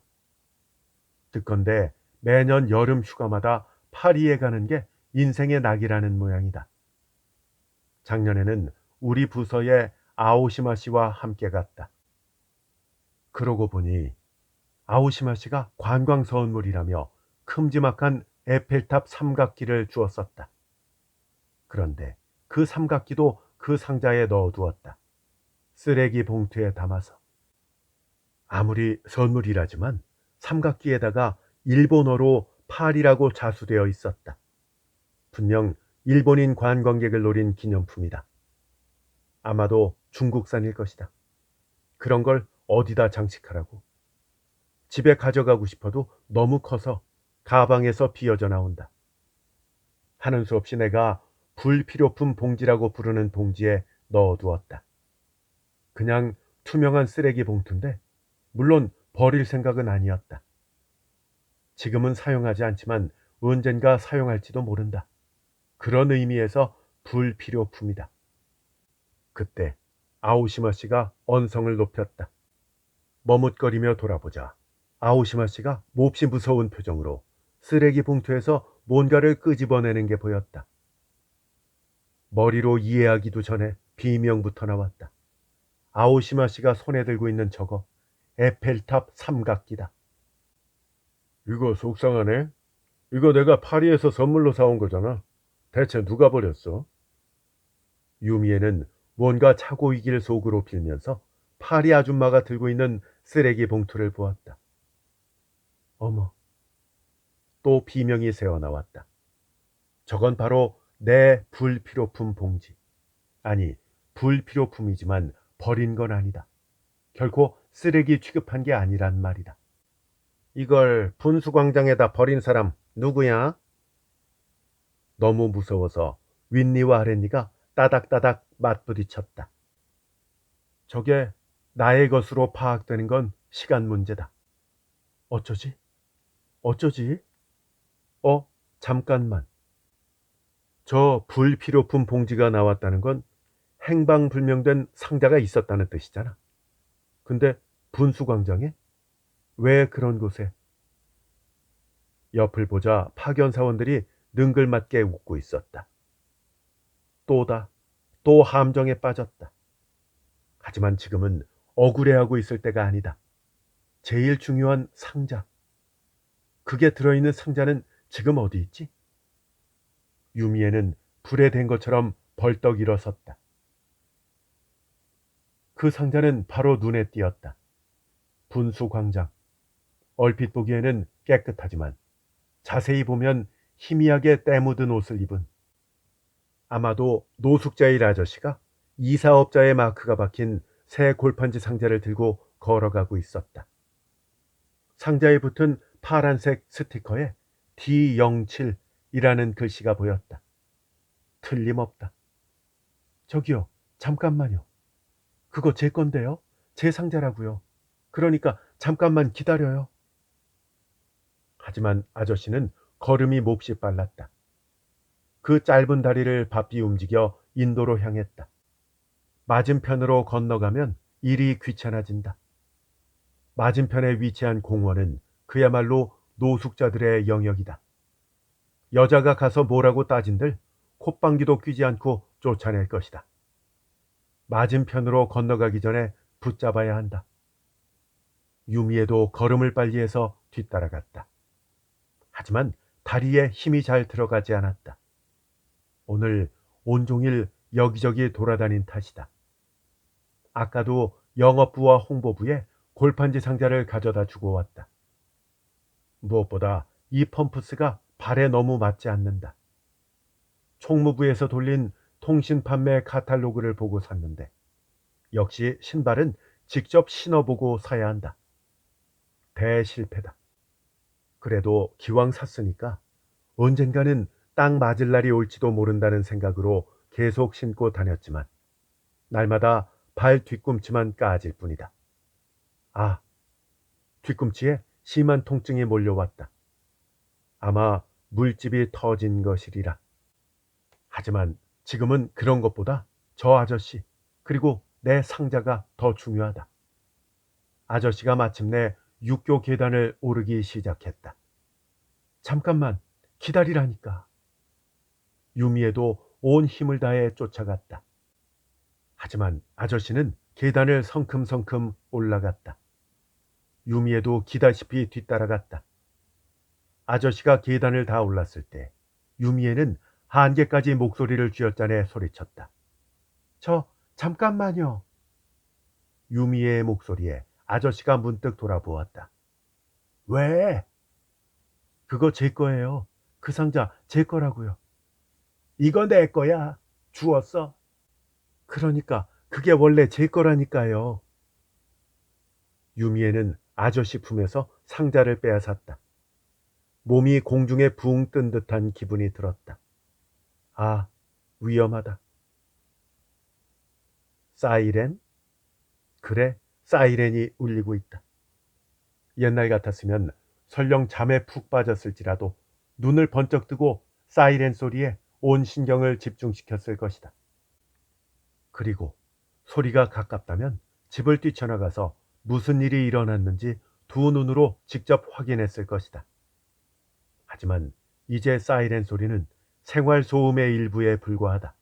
듣건대 매년 여름 휴가마다 파리에 가는 게 인생의 낙이라는 모양이다. 작년에는 우리 부서의 아오시마 씨와 함께 갔다. 그러고 보니 아오시마 씨가 관광 선물이라며 큼지막한 에펠탑 삼각기를 주었었다. 그런데 그 삼각기도 그 상자에 넣어두었다. 쓰레기 봉투에 담아서. 아무리 선물이라지만 삼각기에다가 일본어로 파리라고 자수되어 있었다. 분명 일본인 관광객을 노린 기념품이다. 아마도 중국산일 것이다. 그런 걸 어디다 장식하라고. 집에 가져가고 싶어도 너무 커서 가방에서 비어져 나온다. 하는 수 없이 내가 불필요품 봉지라고 부르는 봉지에 넣어두었다. 그냥 투명한 쓰레기 봉투인데 물론 버릴 생각은 아니었다. 지금은 사용하지 않지만 언젠가 사용할지도 모른다. 그런 의미에서 불필요품이다. 그때 아오시마 씨가 언성을 높였다. 머뭇거리며 돌아보자 아오시마 씨가 몹시 무서운 표정으로 쓰레기 봉투에서 뭔가를 끄집어내는 게 보였다. 머리로 이해하기도 전에 비명부터 나왔다. 아오시마 씨가 손에 들고 있는 저거 에펠탑 삼각기다. 이거 속상하네. 이거 내가 파리에서 선물로 사온 거잖아. 대체 누가 버렸어? 유미에는 뭔가 차고 이길 속으로 빌면서 파리 아줌마가 들고 있는 쓰레기 봉투를 보았다. 어머, 또 비명이 새어나왔다. 저건 바로 내 불필요품 봉지. 아니, 불필요품이지만 버린 건 아니다. 결코 쓰레기 취급한 게 아니란 말이다. 이걸 분수광장에다 버린 사람 누구야? 너무 무서워서 윗니와 아랫니가 따닥따닥 맞부딪혔다. 저게 나의 것으로 파악되는 건 시간 문제다. 어쩌지? 어쩌지? 잠깐만. 저 불필요품 봉지가 나왔다는 건 행방불명된 상자가 있었다는 뜻이잖아. 근데 분수광장에? 왜 그런 곳에? 옆을 보자 파견사원들이 능글맞게 웃고 있었다. 또다. 또 함정에 빠졌다. 하지만 지금은 억울해하고 있을 때가 아니다. 제일 중요한 상자. 그게 들어있는 상자는 지금 어디 있지? 유미에는 불에 댄 것처럼 벌떡 일어섰다. 그 상자는 바로 눈에 띄었다. 분수광장. 얼핏 보기에는 깨끗하지만 자세히 보면 희미하게 때 묻은 옷을 입은, 아마도 노숙자일 아저씨가 이사업자의 마크가 박힌 새 골판지 상자를 들고 걸어가고 있었다. 상자에 붙은 파란색 스티커에 D07이라는 글씨가 보였다. 틀림없다. 저기요, 잠깐만요. 그거 제 건데요. 제 상자라고요. 그러니까 잠깐만 기다려요. 하지만 아저씨는 걸음이 몹시 빨랐다. 그 짧은 다리를 바삐 움직여 인도로 향했다. 맞은편으로 건너가면 일이 귀찮아진다. 맞은편에 위치한 공원은 그야말로 노숙자들의 영역이다. 여자가 가서 뭐라고 따진들 콧방귀도 뀌지 않고 쫓아낼 것이다. 맞은편으로 건너가기 전에 붙잡아야 한다. 유미에도 걸음을 빨리 해서 뒤따라갔다. 하지만 다리에 힘이 잘 들어가지 않았다. 오늘 온종일 여기저기 돌아다닌 탓이다. 아까도 영업부와 홍보부에 골판지 상자를 가져다 주고 왔다. 무엇보다 이 펌프스가 발에 너무 맞지 않는다. 총무부에서 돌린 통신 판매 카탈로그를 보고 샀는데 역시 신발은 직접 신어보고 사야 한다. 대실패다. 그래도 기왕 샀으니까 언젠가는 딱 맞을 날이 올지도 모른다는 생각으로 계속 신고 다녔지만 날마다 발 뒤꿈치만 까질 뿐이다. 아, 뒤꿈치에 심한 통증이 몰려왔다. 아마 물집이 터진 것이리라. 하지만 지금은 그런 것보다 저 아저씨, 그리고 내 상자가 더 중요하다. 아저씨가 마침내 육교 계단을 오르기 시작했다. 잠깐만 기다리라니까. 유미에도 온 힘을 다해 쫓아갔다. 하지만 아저씨는 계단을 성큼성큼 올라갔다. 유미에도 기다시피 뒤따라갔다. 아저씨가 계단을 다 올랐을 때 유미에는 한계까지 목소리를 쥐어짜내 소리쳤다. 잠깐만요. 유미의 목소리에 아저씨가 문득 돌아보았다. 왜? 그거 제 거예요. 그 상자 제 거라고요. 이거 내 거야. 주웠어. 그러니까 그게 원래 제 거라니까요. 유미에는 아저씨 품에서 상자를 빼앗았다. 몸이 공중에 붕 뜬 듯한 기분이 들었다. 아, 위험하다. 사이렌? 그래, 사이렌이 울리고 있다. 옛날 같았으면 설령 잠에 푹 빠졌을지라도 눈을 번쩍 뜨고 사이렌 소리에 온 신경을 집중시켰을 것이다. 그리고 소리가 가깝다면 집을 뛰쳐나가서 무슨 일이 일어났는지 두 눈으로 직접 확인했을 것이다. 하지만 이제 사이렌 소리는 생활 소음의 일부에 불과하다.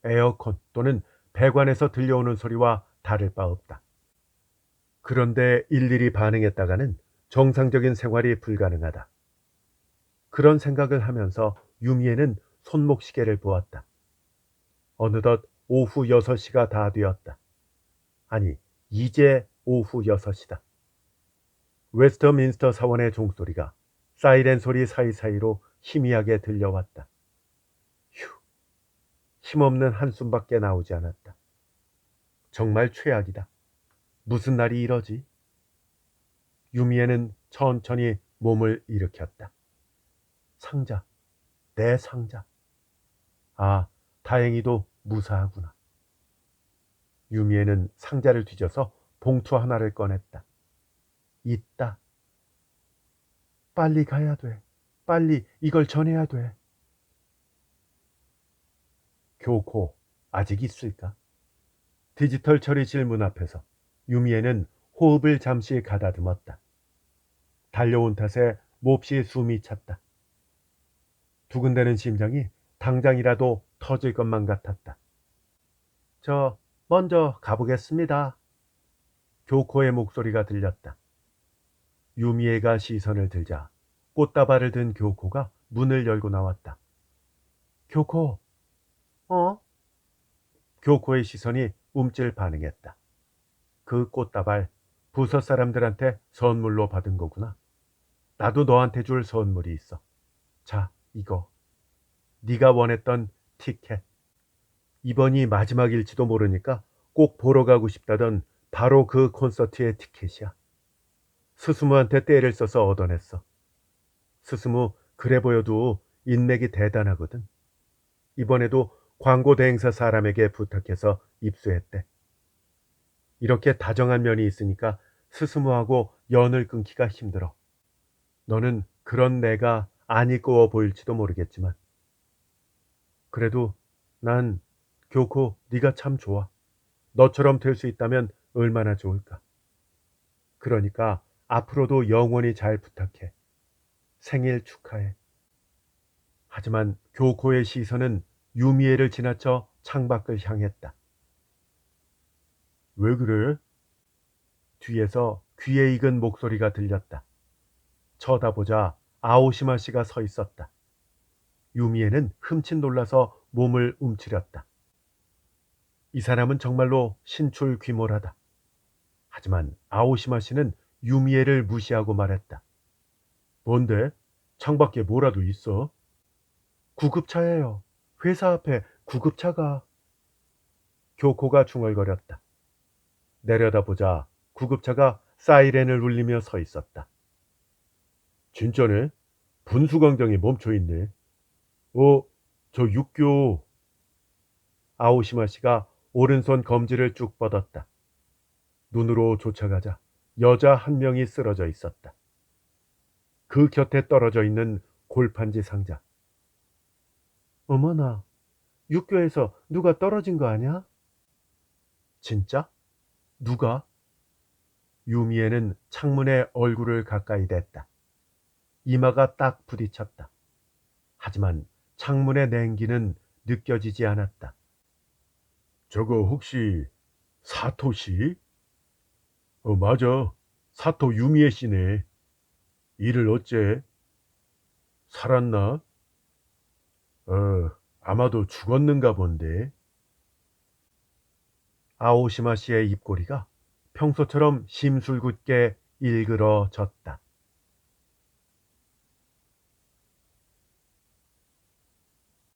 에어컨 또는 배관에서 들려오는 소리와 다를 바 없다. 그런데 일일이 반응했다가는 정상적인 생활이 불가능하다. 그런 생각을 하면서 유미에는 손목시계를 보았다. 어느덧 오후 6시가 다 되었다. 아니, 이제 오후 6시다. 웨스터민스터 사원의 종소리가 사이렌 소리 사이사이로 희미하게 들려왔다. 휴, 힘없는 한숨밖에 나오지 않았다. 정말 최악이다. 무슨 날이 이러지? 유미에는 천천히 몸을 일으켰다. 상자, 내 상자. 아, 다행히도 무사하구나. 유미에는 상자를 뒤져서 봉투 하나를 꺼냈다. 있다. 빨리 가야 돼. 빨리 이걸 전해야 돼. 교코, 아직 있을까? 디지털 처리실 문 앞에서 유미에는 호흡을 잠시 가다듬었다. 달려온 탓에 몹시 숨이 찼다. 두근대는 심장이 당장이라도 터질 것만 같았다. 저 먼저 가보겠습니다. 교코의 목소리가 들렸다. 유미애가 시선을 들자 꽃다발을 든 교코가 문을 열고 나왔다. 교코, 어? 교코의 시선이 움찔 반응했다. 그 꽃다발 부서 사람들한테 선물로 받은 거구나. 나도 너한테 줄 선물이 있어. 자, 이거. 네가 원했던 티켓. 이번이 마지막일지도 모르니까 꼭 보러 가고 싶다던 바로 그 콘서트의 티켓이야. 스스무한테 떼를 써서 얻어냈어. 스스무 그래 보여도 인맥이 대단하거든. 이번에도 광고 대행사 사람에게 부탁해서 입수했대. 이렇게 다정한 면이 있으니까 스스무하고 연을 끊기가 힘들어. 너는 그런 내가 안 이끄워 보일지도 모르겠지만 그래도 난 교코 네가 참 좋아. 너처럼 될 수 있다면 얼마나 좋을까. 그러니까 앞으로도 영원히 잘 부탁해. 생일 축하해. 하지만 교코의 시선은 유미애를 지나쳐 창밖을 향했다. 왜 그래? 뒤에서 귀에 익은 목소리가 들렸다. 쳐다보자 아오시마 씨가 서 있었다. 유미애는 흠칫 놀라서 몸을 움츠렸다. 이 사람은 정말로 신출귀몰하다. 하지만 아오시마 씨는 유미애를 무시하고 말했다. 뭔데? 창밖에 뭐라도 있어? 구급차예요. 회사 앞에 구급차가. 교코가 중얼거렸다. 내려다보자 구급차가 사이렌을 울리며 서 있었다. 진짜네? 분수광장에 멈춰있네. 저 육교. 아오시마 씨가 오른손 검지를 쭉 뻗었다. 눈으로 쫓아가자 여자 한 명이 쓰러져 있었다. 그 곁에 떨어져 있는 골판지 상자. 어머나, 육교에서 누가 떨어진 거 아니야? 진짜? 누가? 유미애는 창문에 얼굴을 가까이 댔다. 이마가 딱 부딪혔다. 하지만 창문의 냉기는 느껴지지 않았다. 저거 혹시 사토 씨? 맞아. 사토 유미애 씨네. 일을 어째? 살았나? 아마도 죽었는가 본데. 아오시마 씨의 입꼬리가 평소처럼 심술궂게 일그러졌다.